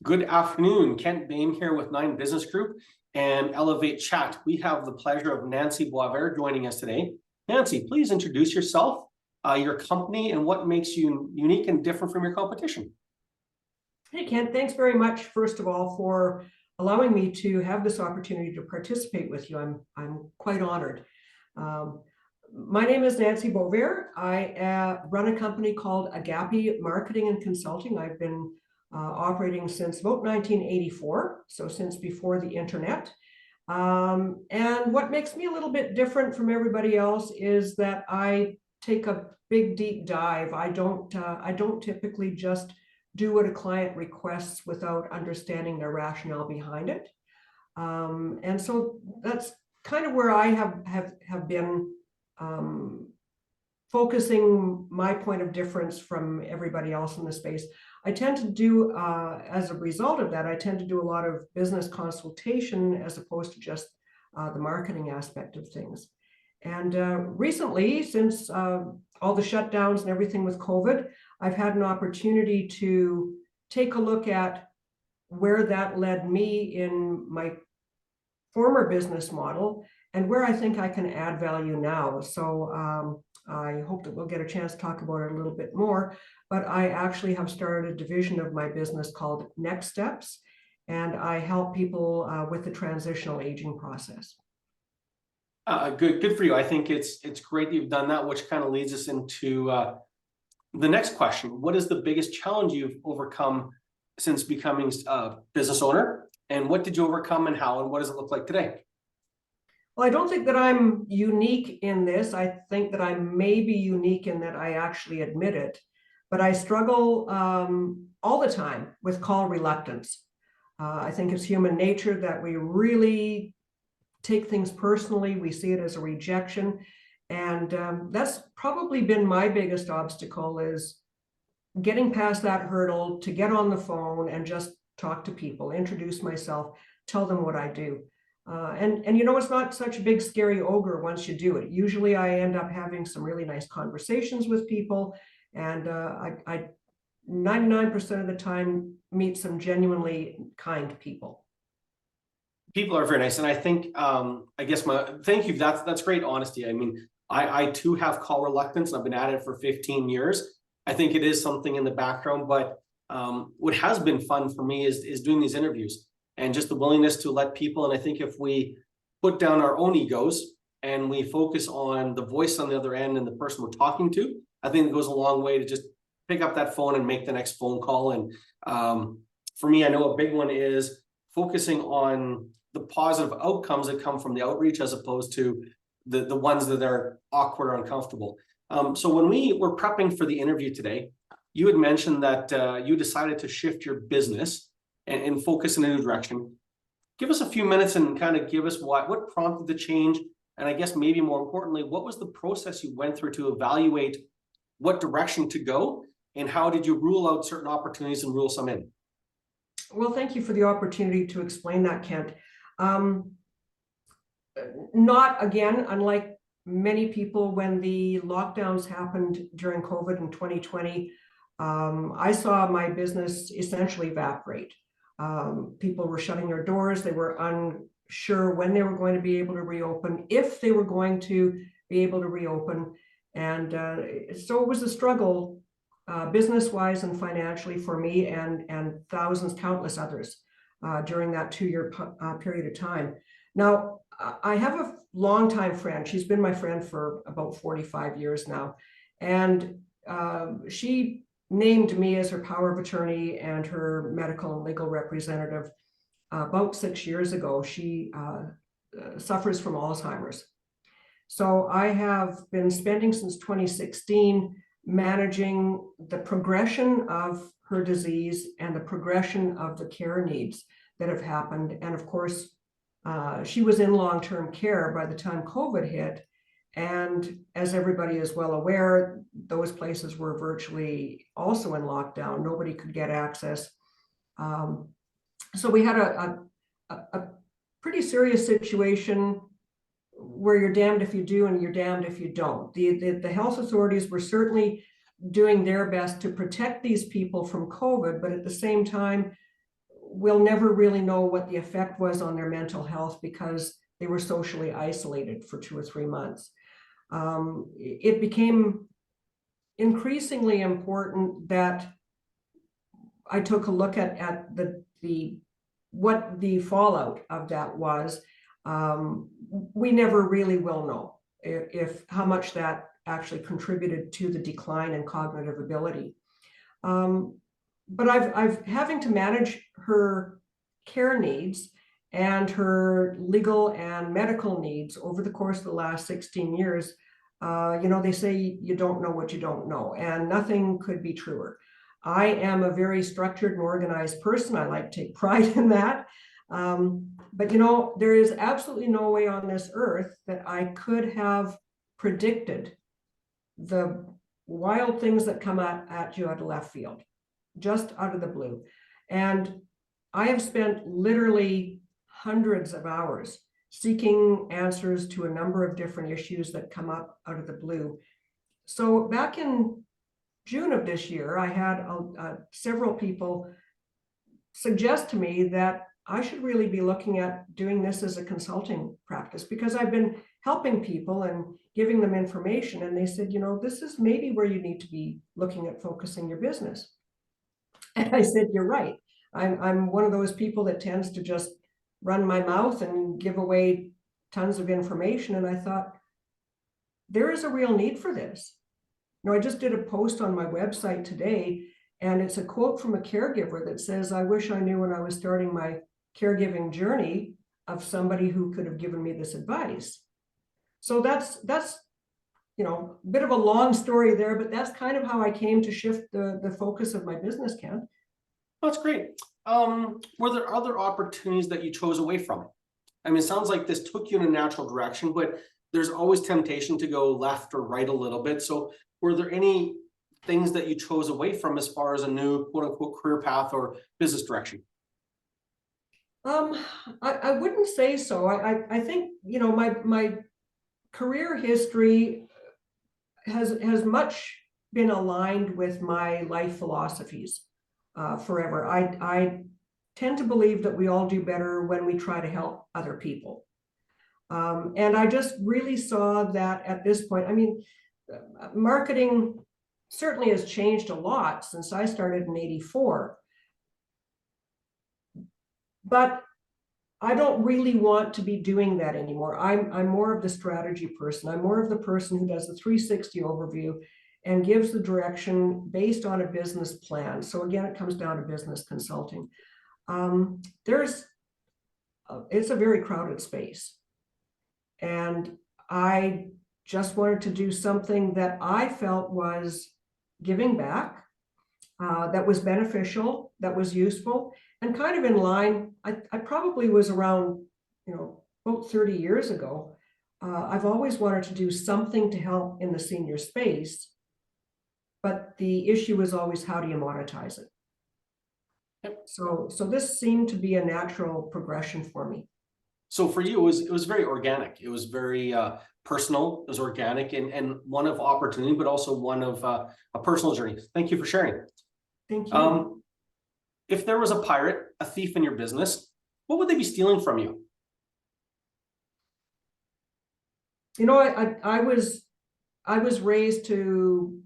Good afternoon, Kent Bain here with 9 Business Group and Elevate Chat. We have the pleasure of Nancy Boisvert joining us today. Nancy, please introduce yourself, your company, and what makes you unique and different from your competition. Hey, Kent, thanks very much, first of all, for allowing me to have this opportunity to participate with you. I'm quite honored. My name is Nancy Boisvert. I run a company called Agape Marketing and Consulting. I've been operating since about 1984, so since before the internet. And what makes me a little bit different from everybody else is that I take a big deep dive. I don't typically just do what a client requests without understanding their rationale behind it. And so that's kind of where I have been focusing my point of difference from everybody else in the space. I tend to do, as a result of that, I tend to do a lot of business consultation as opposed to just the marketing aspect of things. And recently, since all the shutdowns and everything with COVID, I've had an opportunity to take a look at where that led me in my former business model and where I think I can add value now. So I hope that we'll get a chance to talk about it a little bit more, but I actually have started a division of my business called Next Steps, and I help people with the transitional aging process. Good for you. I think it's great that you've done that, which kind of leads us into the next question. What is the biggest challenge you've overcome since becoming a business owner? And what did you overcome and how? And what does it look like today? Well, I don't think that I'm unique in this. I think that I may be unique in that I actually admit it, but I struggle all the time with call reluctance. I think it's human nature that we really take things personally. We see it as a rejection. And that's probably been my biggest obstacle, is getting past that hurdle to get on the phone and just talk to people, introduce myself, tell them what I do. And you know, it's not such a big scary ogre once you do it. Usually I end up having some really nice conversations with people, and I 99% of the time meet some genuinely kind people. People are very nice, and I think I guess thank you. That's great honesty. I mean, I too have call reluctance. I've been at it for 15 years. I think it is something in the background, but what has been fun for me is doing these interviews and just the willingness to let people. And I think if we put down our own egos and we focus on the voice on the other end and the person we're talking to, I think it goes a long way to just pick up that phone and make the next phone call. And for me, I know a big one is focusing on the positive outcomes that come from the outreach as opposed to the ones that are awkward or uncomfortable. So when we were prepping for the interview today, you had mentioned that you decided to shift your business and focus in a new direction. Give us a few minutes and kind of give us what prompted the change. And I guess maybe more importantly, what was the process you went through to evaluate what direction to go, and how did you rule out certain opportunities and rule some in? Well, thank you for the opportunity to explain that, Kent. Not, again, unlike many people, when the lockdowns happened during COVID in 2020, I saw my business essentially evaporate. People were shutting their doors. They were unsure when they were going to be able to reopen, if they were going to be able to reopen. And so it was a struggle, business-wise and financially, for me and thousands, countless others during that 2-year period of time. Now, I have a longtime friend. She's been my friend for about 45 years now. And she named me as her power of attorney and her medical and legal representative about 6 years ago. She suffers from Alzheimer's. So I have been spending since 2016 managing the progression of her disease and the progression of the care needs that have happened. And of course, she was in long-term care by the time COVID hit. And as everybody is well aware, those places were virtually also in lockdown. Nobody could get access. So we had a pretty serious situation where you're damned if you do and you're damned if you don't. The health authorities were certainly doing their best to protect these people from COVID, but at the same time, we'll never really know what the effect was on their mental health because they were socially isolated for 2 or 3 months. It became increasingly important that I took a look at what the fallout of that was. We never really will know if how much that actually contributed to the decline in cognitive ability. But I've having to manage her care needs and her legal and medical needs over the course of the last 16 years. They say you don't know what you don't know, and nothing could be truer. I am a very structured and organized person. I like to take pride in that. But there is absolutely no way on this earth that I could have predicted the wild things that come at you out of left field, just out of the blue. And I have spent literally hundreds of hours seeking answers to a number of different issues that come up out of the blue. So back in June of this year, I had several people suggest to me that I should really be looking at doing this as a consulting practice, because I've been helping people and giving them information. And they said, this is maybe where you need to be looking at focusing your business. And I said, you're right. I'm one of those people that tends to just run my mouth and give away tons of information. And I thought, there is a real need for this. I just did a post on my website today, and it's a quote from a caregiver that says, I wish I knew when I was starting my caregiving journey of somebody who could have given me this advice. So that's a bit of a long story there, but that's kind of how I came to shift the focus of my business, Ken. That's great. Were there other opportunities that you chose away from? I mean, it sounds like this took you in a natural direction, but there's always temptation to go left or right a little bit. So were there any things that you chose away from as far as a new quote unquote career path or business direction? I wouldn't say so. I think, my career history has much been aligned with my life philosophies forever. I tend to believe that we all do better when we try to help other people. And I just really saw that at this point. I mean, marketing certainly has changed a lot since I started in '84. But I don't really want to be doing that anymore. I'm more of the strategy person. I'm more of the person who does the 360 overview and gives the direction based on a business plan. So again, it comes down to business consulting. It's a very crowded space. And I just wanted to do something that I felt was giving back, that was beneficial, that was useful, and kind of in line. I probably was around, about 30 years ago. I've always wanted to do something to help in the senior space, but the issue is always, how do you monetize it? Yep. So this seemed to be a natural progression for me. So for you, it was very organic. It was very personal. It was organic and one of opportunity, but also one of a personal journey. Thank you for sharing. Thank you. If there was a pirate, a thief in your business, what would they be stealing from you? I was raised to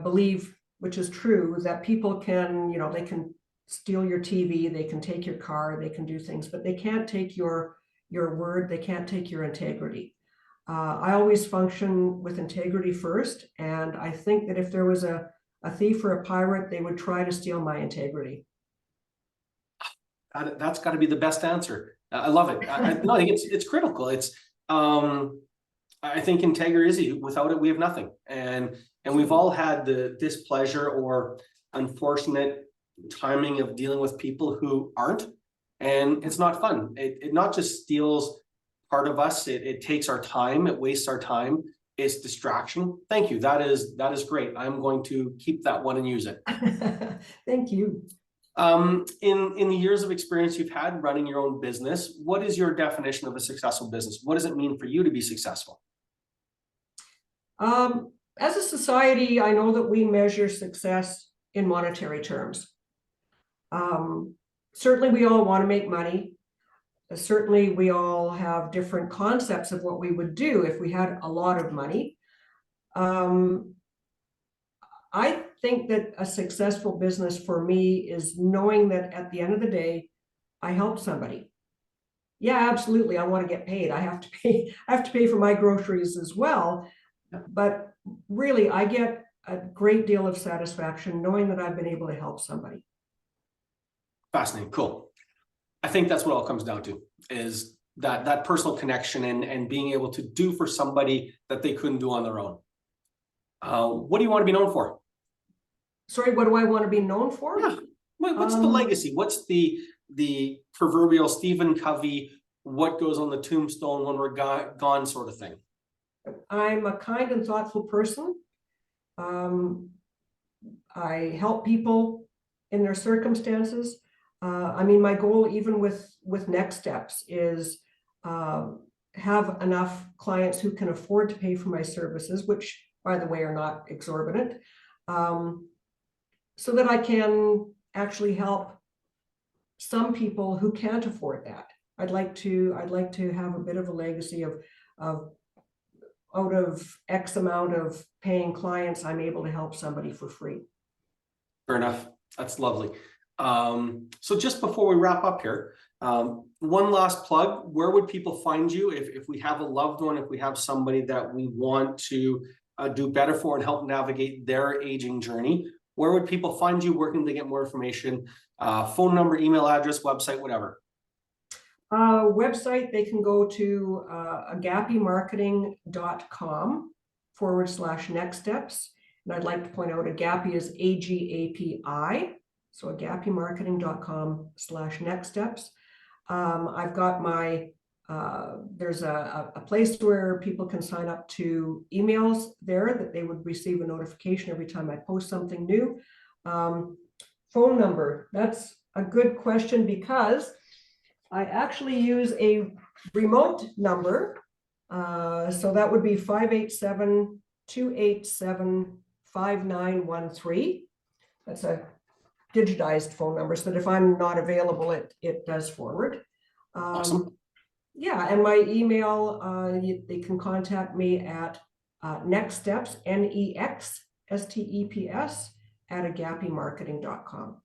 believe, which is true, that people can, they can steal your TV, they can take your car, they can do things, but they can't take your word, they can't take your integrity. I always function with integrity first, and I think that if there was a thief or a pirate, they would try to steal my integrity. That's got to be the best answer. I love it. I think it's critical. I think integrity is, without it, we have nothing. And we've all had the displeasure or unfortunate timing of dealing with people who aren't, and it's not fun. It not just steals part of us, it takes our time, it wastes our time, it's distraction. Thank you. That is great. I'm going to keep that one and use it. Thank you. In the years of experience you've had running your own business, what is your definition of a successful business? What does it mean for you to be successful? As a society, I know that we measure success in monetary terms. certainly we all want to make money. Certainly we all have different concepts of what we would do if we had a lot of money. I think that a successful business for me is knowing that at the end of the day, I helped somebody. Yeah, absolutely. I want to get paid. I have to pay for my groceries as well. But really, I get a great deal of satisfaction knowing that I've been able to help somebody. Fascinating. Cool. I think that's what it all comes down to, is that personal connection and being able to do for somebody that they couldn't do on their own. What do you want to be known for? Sorry, what do I want to be known for? Yeah. What's the legacy? What's the proverbial Stephen Covey, what goes on the tombstone when we're gone sort of thing? I'm a kind and thoughtful person. I help people in their circumstances. I mean, my goal, even with Next Steps, is have enough clients who can afford to pay for my services, which, by the way, are not exorbitant, so that I can actually help some people who can't afford that. I'd like to have a bit of a legacy of out of X amount of paying clients, I'm able to help somebody for free. Fair enough. That's lovely. So just before we wrap up here, one last plug. Where would people find you if we have a loved one, if we have somebody that we want to do better for and help navigate their aging journey? Where would people find you? Where can they get more information? Phone number, email address, website, whatever. Website, they can go to agapimarketing.com/next steps. And I'd like to point out Agapi is AGAPI. So agapimarketing.com/next steps. I've got my, there's a place where people can sign up to emails there that they would receive a notification every time I post something new. Phone number, that's a good question because I actually use a remote number. So that would be 587-287-5913. That's a digitized phone number so that if I'm not available, it does forward. Awesome. Yeah, and my email, they can contact me at next steps, NEXSTEPS @agapimarketing.com.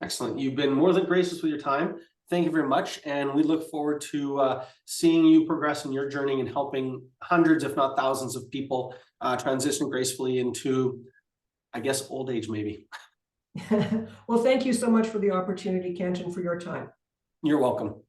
Excellent. You've been more than gracious with your time. Thank you very much. And we look forward to seeing you progress in your journey and helping hundreds, if not thousands of people transition gracefully into, I guess, old age, maybe. Well, thank you so much for the opportunity, Kent, and for your time. You're welcome.